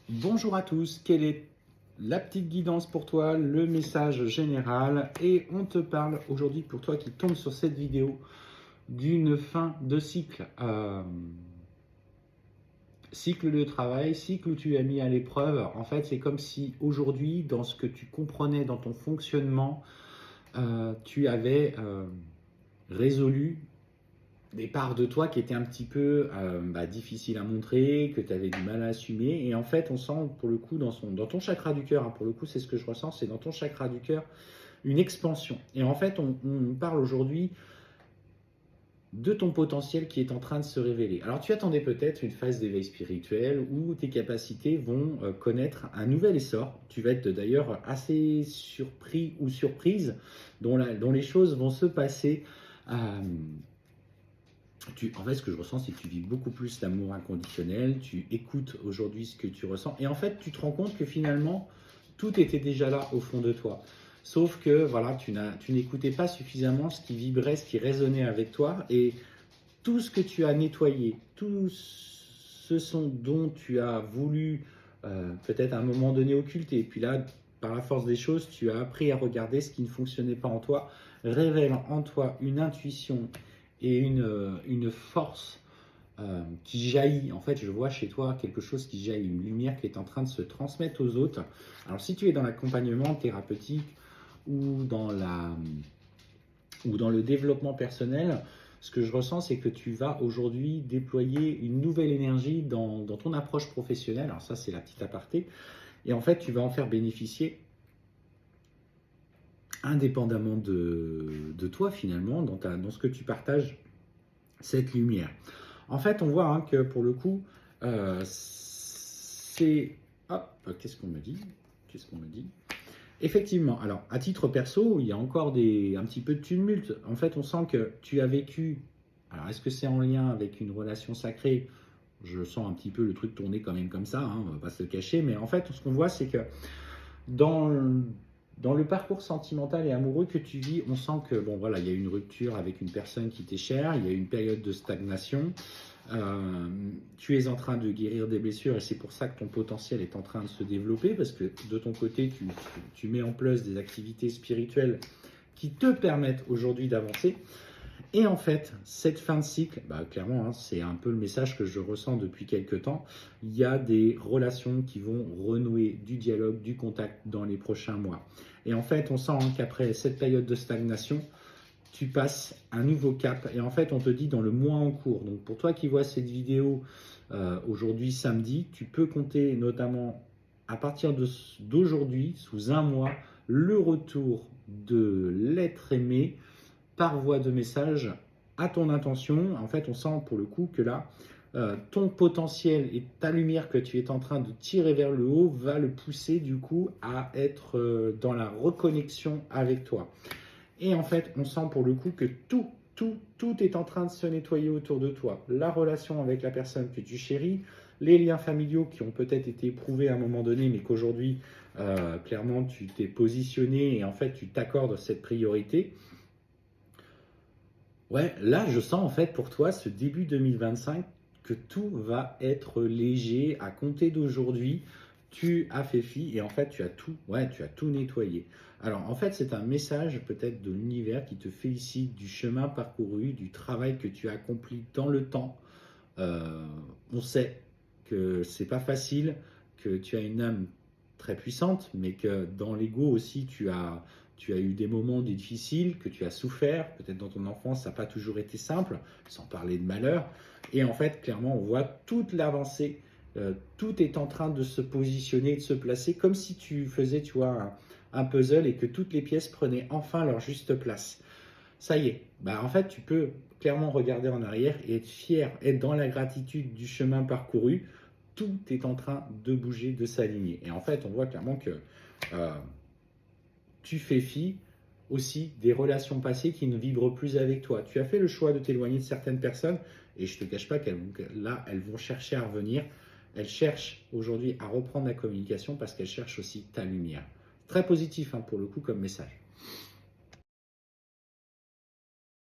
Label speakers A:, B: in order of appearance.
A: Bonjour à tous, quelle est la petite guidance pour toi, le message général? Et on te parle aujourd'hui, pour toi qui tombe sur cette vidéo, d'une fin de cycle. Cycle de travail, cycle où tu as mis à l'épreuve. En fait, c'est comme si aujourd'hui, dans ce que tu comprenais dans ton fonctionnement, tu avais résolu des parts de toi qui étaient un petit peu difficiles à montrer, que tu avais du mal à assumer. Et en fait, on sent pour le coup dans ton chakra du cœur, hein, pour le coup, c'est ce que je ressens, c'est dans ton chakra du cœur, une expansion. Et en fait, on parle aujourd'hui de ton potentiel qui est en train de se révéler. Alors, tu attendais peut-être une phase d'éveil spirituel où tes capacités vont connaître un nouvel essor. Tu vas être d'ailleurs assez surpris ou surprise dont les choses vont se passer. En fait, ce que je ressens, c'est que tu vis beaucoup plus l'amour inconditionnel, tu écoutes aujourd'hui ce que tu ressens, et en fait, tu te rends compte que finalement, tout était déjà là au fond de toi. Sauf que voilà, tu n'écoutais pas suffisamment ce qui vibrait, ce qui résonnait avec toi, et tout ce que tu as nettoyé, tout ce dont tu as voulu peut-être à un moment donné occulter, et puis là, par la force des choses, tu as appris à regarder ce qui ne fonctionnait pas en toi, révélant en toi une intuition et une force qui jaillit. En fait, je vois chez toi quelque chose qui jaillit, une lumière qui est en train de se transmettre aux autres. Alors, si tu es dans l'accompagnement thérapeutique ou dans le développement personnel, ce que je ressens, c'est que tu vas aujourd'hui déployer une nouvelle énergie dans ton approche professionnelle. Alors ça, c'est la petite aparté. Et en fait, tu vas en faire bénéficier indépendamment de toi finalement, dans ce que tu partages, cette lumière. En fait, on voit que pour le coup, c'est... Hop, qu'est-ce qu'on me dit? Effectivement, alors à titre perso, il y a encore un petit peu de tumulte. En fait, on sent que tu as vécu... Alors, est-ce que c'est en lien avec une relation sacrée? Je sens un petit peu le truc tourner quand même comme ça, on va pas se le cacher. Mais en fait, ce qu'on voit, c'est que dans le parcours sentimental et amoureux que tu vis, on sent que bon voilà, il y a une rupture avec une personne qui t'est chère, il y a une période de stagnation. Tu es en train de guérir des blessures et c'est pour ça que ton potentiel est en train de se développer parce que de ton côté, tu mets en place des activités spirituelles qui te permettent aujourd'hui d'avancer. Et en fait, cette fin de cycle, clairement, c'est un peu le message que je ressens depuis quelques temps. Il y a des relations qui vont renouer du dialogue, du contact dans les prochains mois. Et en fait, on sent qu'après cette période de stagnation, tu passes un nouveau cap. Et en fait, on te dit dans le mois en cours. Donc pour toi qui vois cette vidéo aujourd'hui, samedi, tu peux compter notamment à partir d'aujourd'hui, sous un mois, le retour de l'être aimé par voie de message à ton intention. En fait, on sent pour le coup que là, ton potentiel et ta lumière que tu es en train de tirer vers le haut va le pousser du coup à être dans la reconnexion avec toi. Et en fait, on sent pour le coup que tout est en train de se nettoyer autour de toi. La relation avec la personne que tu chéris, les liens familiaux qui ont peut-être été éprouvés à un moment donné, mais qu'aujourd'hui, clairement, tu t'es positionné et en fait, tu t'accordes cette priorité. Ouais, là, je sens en fait pour toi, ce début 2025, que tout va être léger à compter d'aujourd'hui. Tu as fait fi et en fait, tu as tout nettoyé. Alors, en fait, c'est un message peut-être de l'univers qui te félicite du chemin parcouru, du travail que tu as accompli dans le temps. On sait que c'est pas facile, que tu as une âme très puissante, mais que dans l'ego aussi, tu as eu des moments difficiles, que tu as souffert, peut-être dans ton enfance, ça n'a pas toujours été simple, sans parler de malheur. Et en fait, clairement, on voit toute l'avancée, tout est en train de se positionner, de se placer, comme si tu faisais, tu vois, un puzzle et que toutes les pièces prenaient enfin leur juste place. Ça y est, en fait, tu peux clairement regarder en arrière et être fier, être dans la gratitude du chemin parcouru. Tout est en train de bouger, de s'aligner. Et en fait, on voit clairement que euh, tu fais fi aussi des relations passées qui ne vibrent plus avec toi. Tu as fait le choix de t'éloigner de certaines personnes et je ne te cache pas elles vont chercher à revenir. Elles cherchent aujourd'hui à reprendre la communication parce qu'elles cherchent aussi ta lumière. Très positif pour le coup comme message.